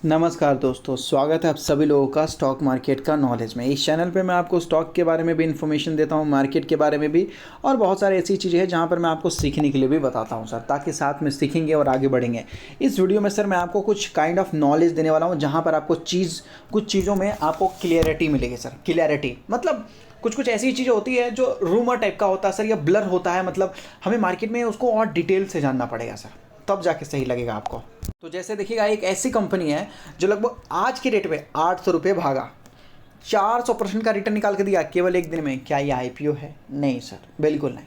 नमस्कार दोस्तों, स्वागत है आप सभी लोगों का स्टॉक मार्केट का नॉलेज में। इस चैनल पे मैं आपको स्टॉक के बारे में भी इन्फॉर्मेशन देता हूँ, मार्केट के बारे में भी, और बहुत सारी ऐसी चीज़ें हैं जहाँ पर मैं आपको सीखने के लिए भी बताता हूँ सर, ताकि साथ में सीखेंगे और आगे बढ़ेंगे। इस वीडियो में सर मैं आपको कुछ काइंड ऑफ नॉलेज देने वाला हूँ, जहाँ पर आपको कुछ चीज़ों में आपको क्लियरिटी मिलेगी सर। क्लियरिटी मतलब कुछ ऐसी चीज़ें होती है जो रूमर टाइप का होता है सर, या ब्लर होता है, मतलब हमें मार्केट में उसको और डिटेल से जानना पड़ेगा सर, तब जाके सही लगेगा आपको। तो जैसे देखिएगा, एक ऐसी कंपनी है जो लगभग आज की डेट में 800 रुपये भागा, 400% का रिटर्न निकाल के दिया केवल एक दिन में। क्या ये आईपीओ है? नहीं सर, बिल्कुल नहीं।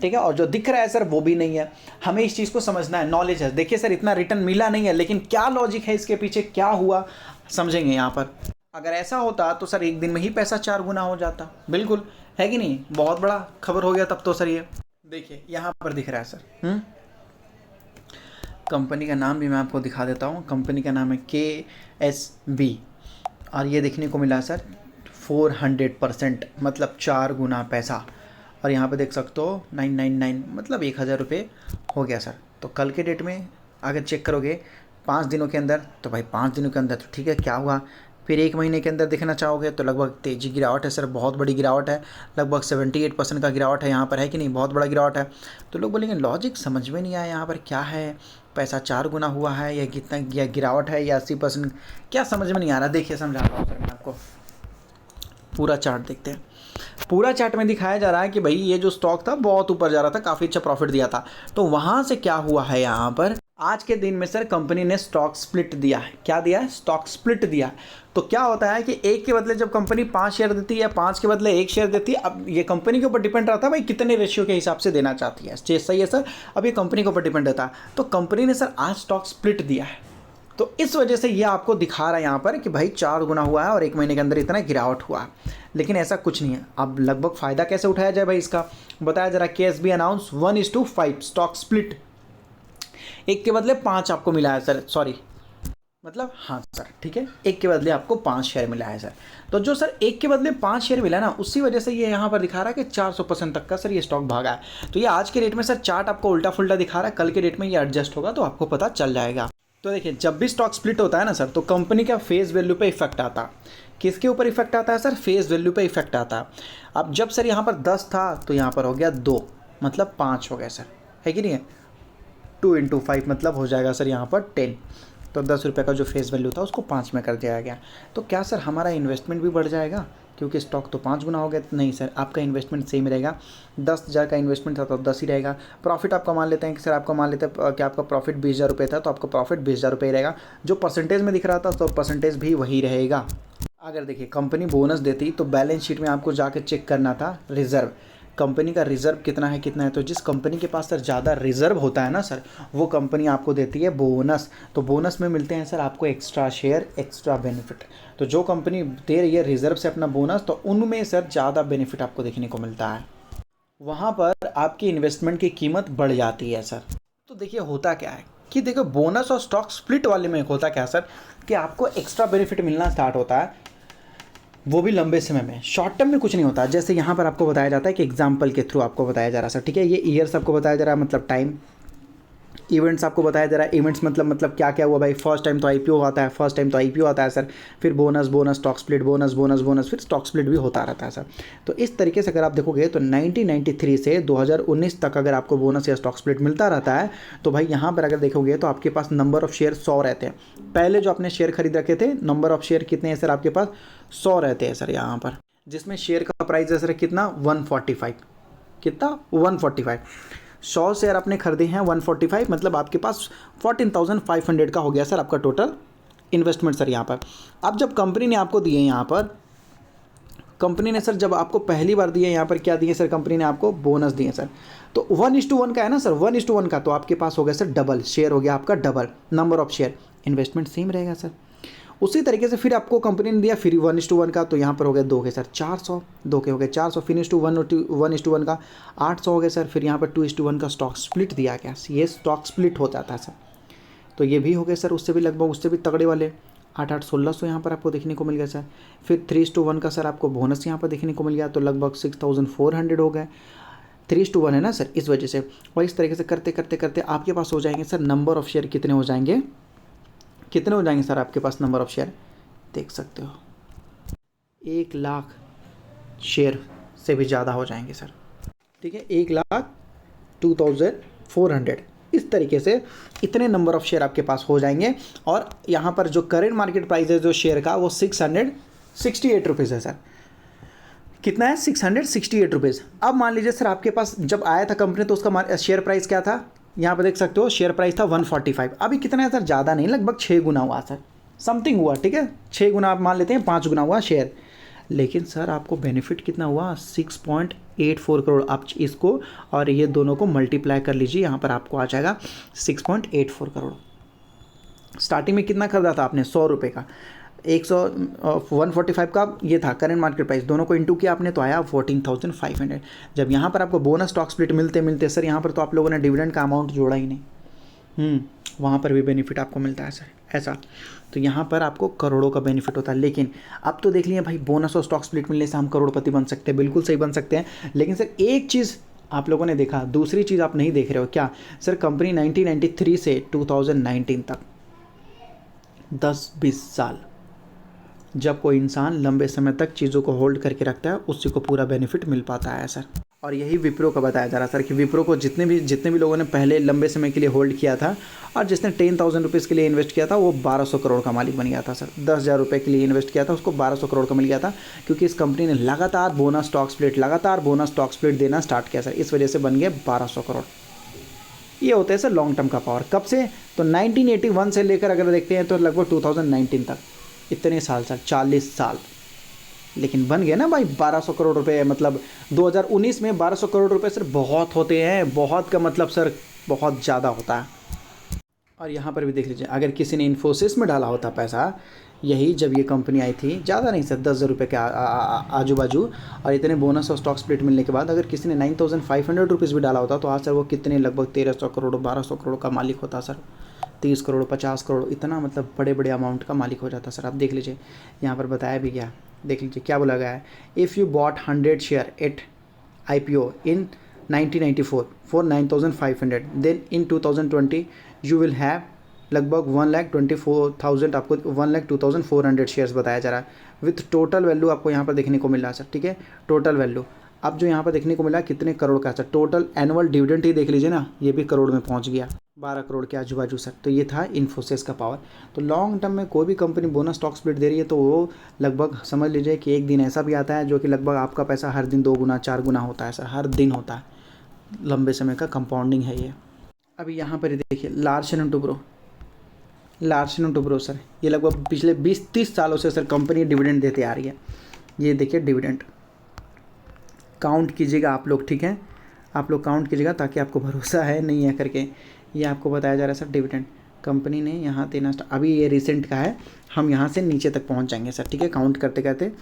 ठीक है, और जो दिख रहा है सर वो भी नहीं है। हमें इस चीज़ को समझना है, नॉलेज है। देखिए सर, इतना रिटर्न मिला नहीं है, लेकिन क्या लॉजिक है इसके पीछे, क्या हुआ, समझेंगे यहाँ पर। अगर ऐसा होता तो सर एक दिन में ही पैसा 4 गुना हो जाता। बिल्कुल, है कि नहीं? बहुत बड़ा खबर हो गया तब तो सर। ये देखिए यहाँ पर दिख रहा है सर। कंपनी का नाम भी मैं आपको दिखा देता हूँ। कंपनी का नाम है KSB, और ये देखने को मिला सर 400%, मतलब 4 गुना पैसा। और यहाँ पे देख सकते हो 999, मतलब 1000 रुपये हो गया सर। तो कल के डेट में अगर चेक करोगे 5 दिनों के अंदर, तो भाई 5 दिनों के अंदर तो ठीक है, क्या हुआ। फिर 1 महीने के अंदर देखना चाहोगे तो लगभग तेजी गिरावट है सर, बहुत बड़ी गिरावट है, लगभग 78% का गिरावट है यहाँ पर, है कि नहीं? बहुत बड़ा गिरावट है। तो लोग बोलेंगे लॉजिक समझ में नहीं आया, यहाँ पर क्या है, पैसा 4 गुना हुआ है या कितना, या गिरावट है या 80%, क्या समझ में नहीं आ रहा। देखिए समझाता हूँ सर मैं आपको। पूरा चार्ट देखते हैं। पूरा चार्ट में दिखाया जा रहा है कि भाई ये जो स्टॉक था बहुत ऊपर जा रहा था, काफ़ी अच्छा प्रॉफिट दिया था। तो वहाँ से क्या हुआ है, यहाँ पर आज के दिन में सर कंपनी ने स्टॉक स्प्लिट दिया है। क्या दिया है? स्टॉक स्प्लिट दिया है। तो क्या होता है कि एक के बदले जब कंपनी 5 शेयर देती है, या 5 के बदले 1 शेयर देती है, अब ये कंपनी के ऊपर डिपेंड रहता है भाई कितने रेशियो के हिसाब से देना चाहती है। सही है सर, अब ये कंपनी के ऊपर डिपेंड रहता है। तो कंपनी ने सर आज स्टॉक स्प्लिट दिया है, तो इस वजह से ये आपको दिखा रहा है यहाँ पर कि भाई 4 गुना हुआ है और 1 महीने के अंदर इतना गिरावट हुआ है। लेकिन ऐसा कुछ नहीं है। अब लगभग फ़ायदा कैसे उठाया जाए भाई, इसका बताया जा रहा है। KSB अनाउंस 1:5 स्टॉक स्प्लिट, 1 के बदले 5 आपको मिला है सर, सॉरी, मतलब हाँ सर, ठीक है, 1 के बदले आपको 5 शेयर मिला है सर। तो जो सर 1 के बदले 5 शेयर मिला ना, उसी वजह से ये यहाँ पर दिखा रहा है कि 400% तक का सर ये स्टॉक भागा है। तो ये आज के रेट में सर चार्ट आपको उल्टा फुल्टा दिखा रहा है, कल के डेट में ये एडजस्ट होगा तो आपको पता चल जाएगा। तो देखिए, जब भी स्टॉक स्प्लिट होता है ना सर, तो कंपनी का फेस वैल्यू पे इफेक्ट आता है। किसके ऊपर इफेक्ट आता है सर? फेस वैल्यू पे इफेक्ट आता है। अब जब सर यहाँ पर 10 था तो यहाँ पर हो गया 2, मतलब 5 हो गया सर, है कि नहीं है? 2 × 5 मतलब हो जाएगा सर यहाँ पर 10। तो 10 रुपये का जो फेस वैल्यू था उसको 5 में कर दिया गया। तो क्या सर हमारा इन्वेस्टमेंट भी बढ़ जाएगा, क्योंकि स्टॉक तो 5 गुना हो गया? नहीं सर, आपका इन्वेस्टमेंट सेम रहेगा। 10,000 का इन्वेस्टमेंट था तो 10 ही रहेगा। प्रॉफिट आपका मान लेते हैं कि सर, आपका मान लेते हैं कि आपका प्रॉफिट 20,000 रुपये था, तो आपका प्रॉफिट 20,000 रुपये ही रहेगा। जो परसेंटेज में दिख रहा था तो परसेंटेज भी वही रहेगा। अगर देखिए कंपनी बोनस देती तो बैलेंस शीट में आपको जाके चेक करना था रिजर्व, कंपनी का रिजर्व कितना है। तो जिस कंपनी के पास सर ज़्यादा रिजर्व होता है ना सर, वो कंपनी आपको देती है बोनस। तो बोनस में मिलते हैं सर आपको एक्स्ट्रा शेयर, एक्स्ट्रा बेनिफिट। तो जो कंपनी दे रही है रिजर्व से अपना बोनस, तो उनमें सर ज़्यादा बेनिफिट आपको देखने को मिलता है। वहाँ पर आपकी इन्वेस्टमेंट की कीमत बढ़ जाती है सर। तो देखिए होता क्या है कि देखो, बोनस और स्टॉक स्प्लिट वाले में होता क्या सर, कि आपको एक्स्ट्रा बेनिफिट मिलना स्टार्ट होता है, वो भी लंबे समय में। शॉर्ट टर्म में कुछ नहीं होता। जैसे यहाँ पर आपको बताया जाता है कि एग्जाम्पल के थ्रू आपको बताया जा रहा है सर, ठीक है। ये ईयर्स आपको बताया जा रहा है, मतलब टाइम। इवेंट्स आपको बताया जा रहा है, इवेंट्स मतलब क्या क्या हुआ भाई। फर्स्ट टाइम तो आईपीओ आता है सर, फिर बोनस, स्टॉक स्प्लिट, बोनस, फिर स्टॉक स्प्लिट भी होता रहता है सर। तो इस तरीके से अगर आप देखोगे तो 1993 से 2019 तक अगर आपको बोनस या स्टॉक स्प्लिट मिलता रहता है, तो भाई यहाँ पर अगर देखोगे तो आपके पास नंबर ऑफ शेयर 100 रहते हैं। पहले जो आपने शेयर खरीद रखे थे, नंबर ऑफ शेयर कितने हैं सर आपके पास? 100 रहते हैं सर यहाँ पर, जिसमें शेयर का प्राइस है सर कितना? 145। कितना? 145। 100 शेयर आपने खरीदे हैं 145, मतलब आपके पास 14,500 का हो गया सर आपका टोटल इन्वेस्टमेंट सर यहाँ पर। अब जब कंपनी ने आपको दिए, यहाँ पर कंपनी ने सर जब आपको पहली बार दिए, यहाँ पर क्या दिए सर? कंपनी ने आपको बोनस दिए सर। तो 1:1 का है ना सर, 1:1 का, तो आपके पास हो गया सर डबल शेयर, हो गया आपका double number of share, investment same रहेगा सर। उसी तरीके से फिर आपको कंपनी ने दिया फिर 1:1 का, तो यहाँ पर हो गया 2 के सर 400, 2 के हो गए 400, फिर 1:1 का 800 हो गए सर। फिर यहाँ पर 2:1 का स्टॉक स्प्लिट दिया गया, ये स्टॉक स्प्लिट हो जाता है सर। तो ये भी हो गए सर, उससे भी लगभग, उससे भी तगड़े वाले 8 1600 यहाँ पर आपको देखने को मिल गया सर। फिर 3:1 का सर आपको बोनस यहाँ पर देखने को मिल गया, तो लगभग 6400 हो गए। 3:1 है ना सर, इस वजह से। और इस तरीके से करते करते करते आपके पास हो जाएंगे सर नंबर ऑफ शेयर कितने हो जाएंगे? कितने हो जाएंगे सर आपके पास नंबर ऑफ़ शेयर, देख सकते हो 1,00,000 शेयर से भी ज़्यादा हो जाएंगे सर, ठीक है। 1,02,400 इस तरीके से इतने नंबर ऑफ़ शेयर आपके पास हो जाएंगे। और यहाँ पर जो करेंट मार्केट प्राइस है जो शेयर का वो 668 रुपीज़ है सर। कितना है? 668 रुपीज़। अब मान लीजिए सर आपके पास जब आया था कंपनी तो उसका शेयर प्राइस क्या था, यहाँ पर देख सकते हो शेयर प्राइस था 145। अभी कितना है सर? ज़्यादा नहीं, लगभग 6 गुना हुआ सर, समथिंग हुआ, ठीक है। 6 गुना आप मान लेते हैं, 5 गुना हुआ शेयर। लेकिन सर आपको बेनिफिट कितना हुआ? 6.84 करोड़। आप इसको और ये दोनों को मल्टीप्लाई कर लीजिए, यहाँ पर आपको आ जाएगा 6.84 करोड़। स्टार्टिंग में कितना खरीदा था आपने? 100 रुपये का, 145 का ये था करेंट मार्केट प्राइस, दोनों को इंटू किया आपने तो आया 14,500। जब यहाँ पर आपको बोनस स्टॉक स्प्लिट मिलते सर, यहाँ पर तो आप लोगों ने डिविडेंड का अमाउंट जोड़ा ही नहीं, वहाँ पर भी बेनिफिट आपको मिलता है सर, ऐसा। तो यहाँ पर आपको करोड़ों का बेनिफिट होता है। लेकिन अब तो देख लिया भाई, बोनस और स्टॉक स्प्लिट मिलने से हम करोड़पति बन सकते हैं, बिल्कुल सही बन सकते हैं। लेकिन सर एक चीज़ आप लोगों ने देखा, दूसरी चीज़ आप नहीं देख रहे हो क्या सर? कंपनी 1993 से 2019 तक 10-20 साल जब कोई इंसान लंबे समय तक चीज़ों को होल्ड करके रखता है उसी को पूरा बेनिफिट मिल पाता है सर। और यही विप्रो का बताया जा रहा सर कि विप्रो को जितने भी लोगों ने पहले लंबे समय के लिए होल्ड किया था और जिसने 10,000 रुपीज़ के लिए इन्वेस्ट किया था वो 1200 करोड़ का मालिक बन गया था सर। 10,000 रुपये के लिए इन्वेस्ट किया था, उसको 1200 करोड़ का मिल गया था, क्योंकि इस कंपनी ने लगातार बोनस स्टॉक स्प्लिट देना स्टार्ट किया सर। इस वजह से बन गया 1200 करोड़। ये होता है सर लॉन्ग टर्म का पावर। कब से? तो 1981 से लेकर अगर देखते हैं तो लगभग 2019 तक, इतने साल सर, 40 साल। लेकिन बन गया ना भाई 1200 करोड़ रुपए। मतलब 2019 में 1200 करोड़ रुपए सर बहुत होते हैं, बहुत का मतलब सर बहुत ज़्यादा होता है। और यहाँ पर भी देख लीजिए, अगर किसी ने इन्फोसिस में डाला होता पैसा, यही जब ये कंपनी आई थी, ज़्यादा नहीं सर, 10,000 रुपये के आजू बाजू, और इतने बोनस और स्टॉक स्प्लिट मिलने के बाद अगर किसी ने 9,500 रुपीज़ भी डाला होता तो आज सर वो कितने, लगभग 1,300 करोड़ 1,200 करोड़ का मालिक होता सर। 30 करोड़ 50 करोड़, इतना मतलब बड़े बड़े अमाउंट का मालिक हो जाता सर। आप देख लीजिए, यहाँ पर बताया भी गया, देख लीजिए क्या बोला गया है। If you bought 100 share at IPO in 1994 for 9,500, then in 2020 you will have लगभग 1,24,000, आपको 1,02,400 शेयर्स बताया जा रहा है, विथ टोटल वैल्यू आपको यहाँ पर देखने को मिल रहा है सर, ठीक है। टोटल वैल्यू अब जो यहाँ पर देखने को मिला कितने करोड़ का सर, टोटल एनुअल डिविडेंड ही देख लीजिए ना, ये भी करोड़ में पहुँच गया, 12 करोड़ के आजू बाजू सर। तो ये था इन्फोसिस का पावर। तो लॉन्ग टर्म में कोई भी कंपनी बोनस स्टॉक स्प्लिट दे रही है तो वो लगभग समझ लीजिए कि एक दिन ऐसा भी आता है जो कि लगभग आपका पैसा हर दिन 2 गुना 4 गुना होता है सर, हर दिन होता है। लंबे समय का कंपाउंडिंग है ये। अभी यहाँ पर देखिए लार्सन एंड टुब्रो सर, ये लगभग पिछले 20-30 सालों से सर कंपनी डिविडेंड देते आ रही है। ये देखिए डिविडेंड काउंट कीजिएगा आप लोग, ठीक है, आप लोग काउंट कीजिएगा ताकि आपको भरोसा है नहीं है करके। ये आपको बताया जा रहा है सर डिविडेंड कंपनी ने यहाँ देना अभी ये रिसेंट का है, हम यहाँ से नीचे तक पहुँच जाएंगे सर, ठीक है, काउंट करते करते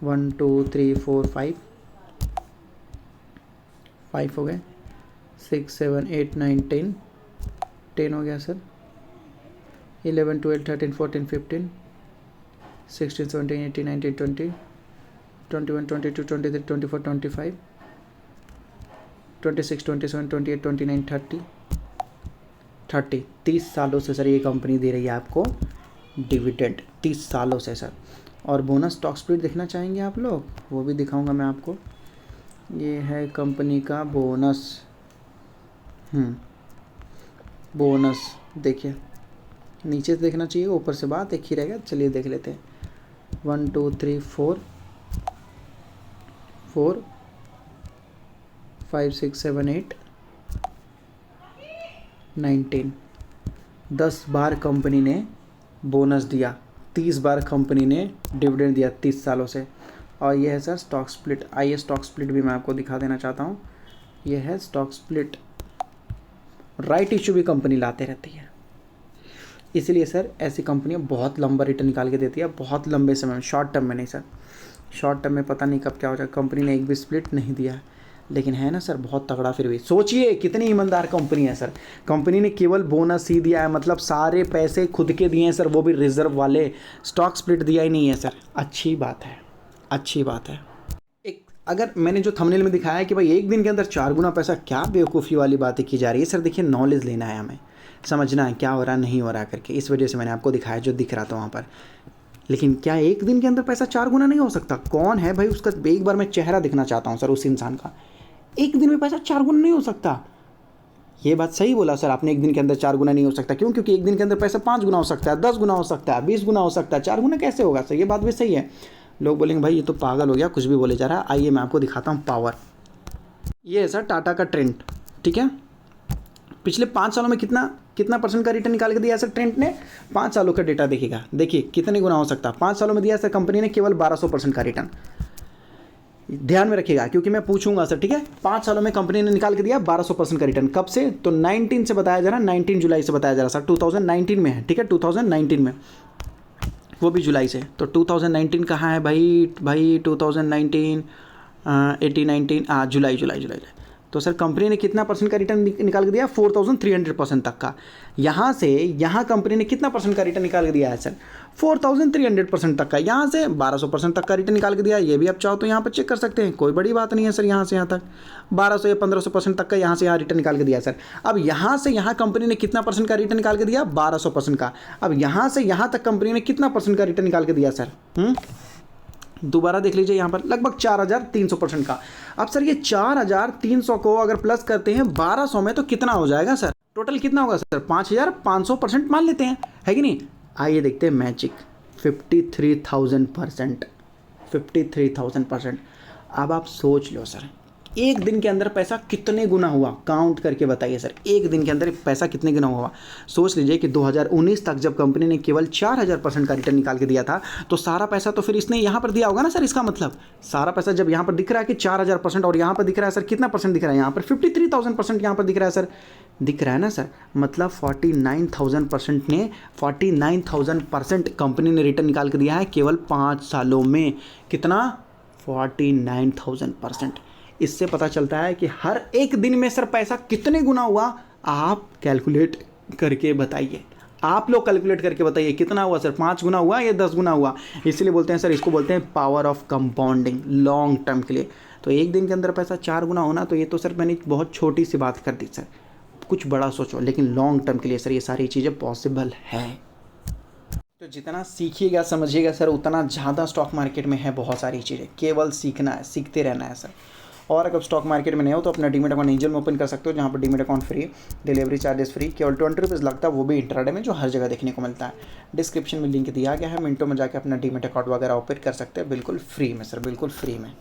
1 2 3 4 5 हो गए, 6 7 8 9 10 हो गया सर, 11 12 13 14 15 16 17 18 19 20 21 22 23 24 25 26 27 28 29 30 30 सालों से सर ये कंपनी दे रही है आपको डिविडेंड, 30 सालों से सर। और बोनस स्टॉक स्प्लिट देखना चाहेंगे आप लोग, वो भी दिखाऊंगा मैं आपको। ये है कंपनी का बोनस, बोनस देखिए, नीचे से देखना चाहिए, ऊपर से बात एक ही रहेगा। चलिए देख लेते हैं, 1 2 3 4 5 6 7 8 19 10 बार कंपनी ने बोनस दिया, 30 बार कंपनी ने डिविडेंड दिया 30 सालों से। और ये है सर स्टॉक स्प्लिट। आइए स्टॉक स्प्लिट भी मैं आपको दिखा देना चाहता हूँ। ये है स्टॉक स्प्लिट, राइट इशू भी कंपनी लाते रहती है, इसीलिए सर ऐसी कंपनियाँ बहुत लंबा रिटर्न निकाल के देती है, बहुत लंबे समय में, शॉर्ट टर्म में नहीं सर। शॉर्ट टर्म में पता नहीं कब क्या हो जाए। कंपनी ने एक भी स्प्लिट नहीं दिया, लेकिन है ना सर बहुत तगड़ा। फिर भी सोचिए कितनी ईमानदार कंपनी है सर। कंपनी ने केवल बोनस ही दिया है, मतलब सारे पैसे खुद के दिए हैं सर, वो भी रिजर्व वाले, स्टॉक स्प्लिट दिया ही नहीं है सर। अच्छी बात है, अच्छी बात है। एक अगर मैंने जो थंबनेल में दिखाया है कि भाई एक दिन के अंदर 4 गुना पैसा, क्या बेवकूफ़ी वाली बातें की जा रही है सर। देखिए नॉलेज लेना है हमें, समझना है क्या हो रहा नहीं हो रहा करके, इस वजह से मैंने आपको दिखाया जो दिख रहा था वहाँ पर। लेकिन क्या एक दिन के अंदर पैसा 4 गुना नहीं हो सकता? कौन है भाई उसका एक बार मैं चेहरा दिखना चाहता हूँ सर उस इंसान का। एक दिन में पैसा 4 गुना नहीं हो सकता। ये बात सही बोला सर आपने, एक दिन के अंदर 4 गुना नहीं हो सकता। क्यों? क्योंकि एक दिन के अंदर पैसा 5 गुना हो सकता है, 10 गुना हो सकता है, 20 गुना हो सकता है, 4 गुना कैसे होगा सर? ये बात भी सही है। लोग बोलेंगे भाई ये तो पागल हो गया, कुछ भी बोले जा रहा है। आइए मैं आपको दिखाता हूँ पावर। ये है सर टाटा का ट्रेंड, ठीक है। पिछले 5 सालों में कितना परसेंट का रिटर्न निकाल के दिया सर ट्रेंड ने? 5 सालों का डेटा देखिएगा, देखिए कितने गुना हो सकता है। 5 सालों में दिया सर कंपनी ने केवल 1200% का रिटर्न। ध्यान में रखिएगा क्योंकि मैं पूछूंगा सर, ठीक है। 5 सालों में कंपनी ने निकाल के दिया 1200% का रिटर्न। कब से? तो 19 से बताया जा रहा है, 19 जुलाई से बताया जा रहा है सर, 2019 में है, ठीक है, 2019 में, वो भी जुलाई से। तो 2019 कहाँ है भाई 2019 80 19 जुलाई। तो सर कंपनी ने कितना परसेंट का रिटर्न निकाल के दिया? 4300% तक का। यहाँ से यहाँ कंपनी ने कितना परसेंट का रिटर्न निकाल के दिया है सर? 4300% तक का। यहाँ से 1200% तक का रिटर्न निकाल के दिया। ये भी आप चाहो तो यहाँ पर चेक कर सकते हैं, कोई बड़ी बात नहीं है सर। यहाँ से यहाँ तक 1200 या 1500% तक का यहाँ से यहाँ रिटर्न निकाल के दिया सर। अब यहाँ से यहाँ कंपनी ने कितना परसेंट का रिटर्न निकाल के दिया? 1200% का। अब यहाँ से यहाँ तक कंपनी ने कितना परसेंट का रिटर्न निकाल के दिया सर? दोबारा देख लीजिए यहाँ पर लगभग 4300% का। अब सर ये 4300 को अगर प्लस करते हैं 1200 में तो कितना हो जाएगा सर? टोटल कितना होगा सर? 5500% मान लेते हैं, है कि नहीं? आइए देखते हैं मैजिक। 53,000%। 53,000%। अब आप सोच लो सर, एक दिन के अंदर पैसा कितने गुना हुआ? काउंट करके बताइए सर, एक दिन के अंदर पैसा कितने गुना हुआ? सोच लीजिए कि 2019 तक जब कंपनी ने केवल 4000% का रिटर्न निकाल के दिया था, तो सारा पैसा तो फिर इसने यहाँ पर दिया होगा ना सर। इसका मतलब सारा पैसा जब यहाँ पर दिख रहा है कि 4000% और यहाँ पर दिख रहा है सर कितना परसेंट दिख रहा है? यहाँ पर 53,000% यहाँ पर दिख रहा है सर, दिख रहा है ना सर। मतलब 49,000% ने 49,000% कंपनी ने रिटर्न निकाल के दिया है केवल 5 सालों में। कितना? 49,000%। इससे पता चलता है कि हर एक दिन में सर पैसा कितने गुना हुआ। आप कैलकुलेट करके बताइए, आप लोग कैलकुलेट करके बताइए कितना हुआ सर? 5 गुना हुआ या 10 गुना हुआ? इसलिए बोलते हैं सर, इसको बोलते हैं power of compounding long term के लिए। तो एक दिन के अंदर पैसा 4 गुना होना, तो ये तो सर मैंने बहुत छोटी सी बात कर दी सर, कुछ बड़ा सोचो। लेकिन लॉन्ग टर्म के लिए सर ये सारी चीज़ें पॉसिबल है। तो जितना सीखिएगा समझिएगा सर, उतना ज़्यादा स्टॉक मार्केट में है बहुत सारी चीज़ें। केवल सीखना है, सीखते रहना है सर। और अगर स्टॉक मार्केट में नहीं हो तो अपना डीमेट अकाउंट एंजल में ओपन कर सकते हो, जहाँ पर demat account free, delivery charges free, केवल 20 रुपीज़ लगता है, वो भी इंट्राडे में, जो हर जगह देखने को मिलता है। डिस्क्रिप्शन में लिंक दिया गया है, मिनटों में जाकर अपना डीमेट अकाउंट वगैरह ओपन कर सकते हैं, बिल्कुल फ्री में सर, बिल्कुल फ्री में।